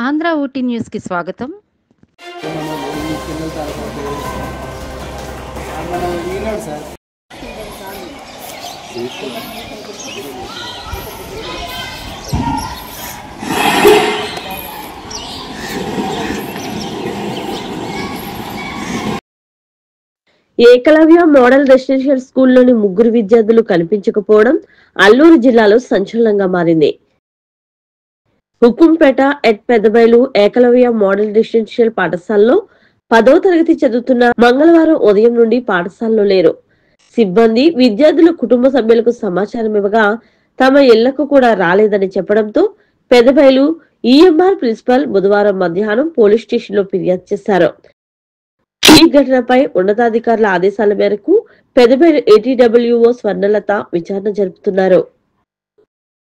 Andhra Ooty news కి స్వాగతం. Eklavya model residential స్కూల్లోని ముగ్గురు విద్యార్థులు కనిపించకపోవడం అల్లూరు జిల్లాలో సంచలనంగా మారింది. Hukumpeta at Pedabayalu Eklavya model residential పాఠశాలలో 10వ తరగతి చదువుతున్న మంగళవారం ఉదయం నుండి పాఠశాలలో లేరు. సిబ్బంది విద్యార్థుల కుటుంబ సభ్యులకు సమాచారం ఇవ్వగా తమ ఇళ్లకు కూడా రాలేదని చెప్పడంతో పెదబైలు ఈఎంఆర్ ప్రిన్సిపల్ బుధవారం మధ్యాహ్నం పోలీస్ స్టేషన్ లో ఫిర్యాదు చేశారు. ఈ ఘటనపై ఉన్నతాధికారుల ఆదేశాల మేరకు పెదబైలు ఏటీడబ్ల్యూఓ స్వర్ణలత విచారణ జరుపుతున్నారు.